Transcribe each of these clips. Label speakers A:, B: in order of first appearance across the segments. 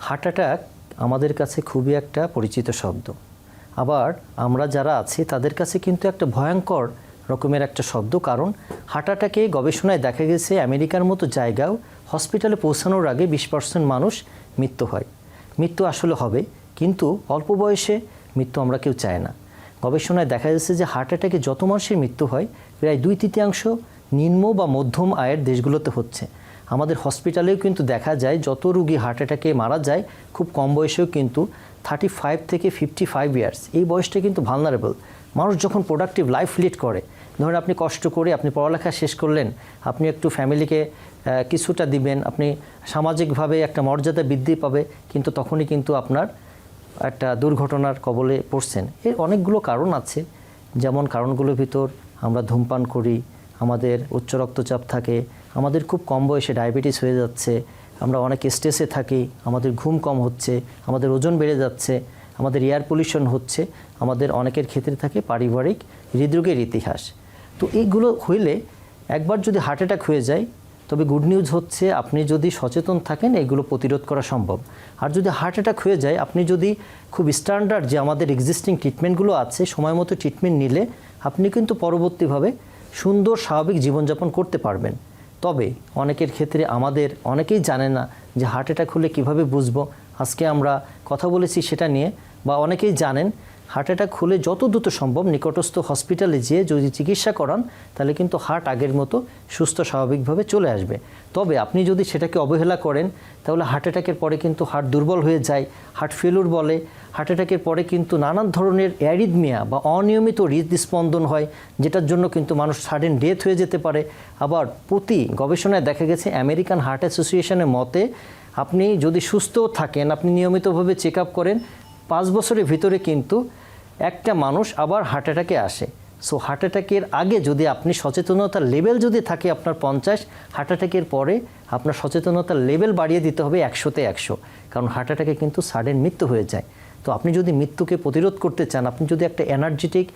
A: Heart attack আমাদের কাছে খুবই একটা পরিচিত শব্দ। আবার আমরা যারা আছি তাদের কাছে কিন্তু একটা ভয়ঙ্কর রকমের একটা শব্দ, কারণ হার্ট অ্যাটাকে গবেষণায় দেখা গেছে আমেরিকার মতো জায়গাও হসপিটালে পৌঁছানোর আগে 20% মানুষ মৃত্যু হয়। মৃত্যু আসলে হবে, কিন্তু অল্প বয়সে মৃত্যু আমরা কেউ চাই না। গবেষণায় দেখা যাচ্ছে যে হার্ট অ্যাটাকে যত মানুষের মৃত্যু হয় প্রায় 2/3 নিম্ন বা মধ্যম আয়ের দেশগুলোতে হচ্ছে। আমাদের হসপিটালেও কিন্তু দেখা যায় যত রুগী হার্ট অ্যাটাকে মারা যায় খুব কম বয়সেও কিন্তু 35 থেকে 55 ইয়ার্স, এই বয়সটা কিন্তু ভালনারেবল। মানুষ যখন প্রোডাক্টিভ লাইফ লিড করে, ধরুন আপনি কষ্ট করে আপনি পড়ালেখা শেষ করলেন, আপনি একটু ফ্যামিলিকে কিছুটা দিবেন, আপনি সামাজিকভাবে একটা মর্যাদা বৃদ্ধি পাবে, কিন্তু তখনই কিন্তু আপনার একটা দুর্ঘটনার কবলে পড়ছেন। এর অনেকগুলো কারণ আছে, যেমন কারণগুলোর ভিতর আমরা ধূমপান করি, আমাদের উচ্চ রক্তচাপ থাকে, আমাদের খুব কম বয়সে ডায়াবেটিস হয়ে যাচ্ছে, আমরা অনেক স্ট্রেসে থাকি, আমাদের ঘুম কম হচ্ছে, আমাদের ওজন বেড়ে যাচ্ছে, আমাদের এয়ার পলিউশন হচ্ছে, আমাদের অনেকের ক্ষেত্রে থাকে পারিবারিক হৃদরোগের ইতিহাস। তো এইগুলো হইলে একবার যদি হার্ট অ্যাটাক হয়ে যায়, তবে গুড নিউজ হচ্ছে আপনি যদি সচেতন থাকেন এগুলো প্রতিরোধ করা সম্ভব। আর যদি হার্ট অ্যাটাক হয়ে যায়, আপনি যদি খুব স্ট্যান্ডার্ড যে আমাদের এক্সিস্টিং ট্রিটমেন্টগুলো আছে সময় মতো ট্রিটমেন্ট নিলে আপনি কিন্তু পরবর্তীভাবে সুন্দর স্বাভাবিক জীবনযাপন করতে পারবেন। তবে অনেকের ক্ষেত্রে আমাদের অনেকেই জানে না যে হার্ট অ্যাটাক হলে কীভাবে বুঝবো। আজকে আমরা কথা বলেছি সেটা নিয়ে, বা অনেকেই জানেন হার্ট অ্যাটাক হলে যত দ্রুত সম্ভব নিকটস্থ হসপিটালে যেয়ে যদি চিকিৎসা করান তাহলে কিন্তু হার্ট আগের মতো সুস্থ স্বাভাবিকভাবে চলে আসবে। তবে আপনি যদি সেটাকে অবহেলা করেন তাহলে হার্ট অ্যাটাকের পরে কিন্তু হার্ট দুর্বল হয়ে যায়, হার্ট ফেলুর বলে। হার্ট অ্যাটাকের পরে কিন্তু নানান ধরনের অ্যারিথমিয়া বা অনিয়মিত হৃদস্পন্দন হয়, যেটার জন্য কিন্তু মানুষ সাডেন ডেথ হয়ে যেতে পারে। আবার প্রতি গবেষণায় দেখা গেছে আমেরিকান হার্ট অ্যাসোসিয়েশনের মতে আপনি যদি সুস্থ থাকেন, আপনি নিয়মিতভাবে চেক আপ করেন, 5 বছরের ভিতরে কিন্তু একটা মানুষ আবার হার্ট অ্যাটাকে আসে। সো হার্ট অ্যাটাকের আগে যদি আপনি সচেতনতার লেভেল যদি থাকে আপনার 50, হার্ট অ্যাটাকের পরে আপনার সচেতনতার লেভেল বাড়িয়ে দিতে হবে 100-তে 100, কারণ হার্ট অ্যাটাকে কিন্তু সাডেন মৃত্যু হয়ে যায়। তো আপনি যদি মৃত্যুকে প্রতিরোধ করতে চান, আপনি যদি একটা এনার্জেটিক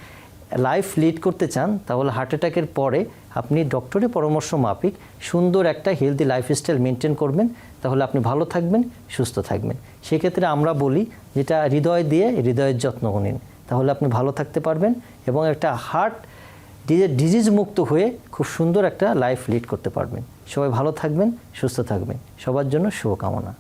A: লাইফ লিড করতে চান, তাহলে হার্ট অ্যাটাকের পরে আপনি ডক্টরের পরামর্শ মাফিক সুন্দর একটা হেলদি লাইফস্টাইল মেনটেন করবেন, তাহলে আপনি ভালো থাকবেন, সুস্থ থাকবেন। সেক্ষেত্রে আমরা বলি যেটা হৃদয় দিয়ে হৃদয়ের যত্ন নিন, তাহলে আপনি ভালো থাকতে পারবেন এবং একটা হার্ট ডিজিজ মুক্ত হয়ে খুব সুন্দর একটা লাইফ লিড করতে পারবেন। সবাই ভালো থাকবেন, সুস্থ থাকবেন, সবার জন্য শুভকামনা।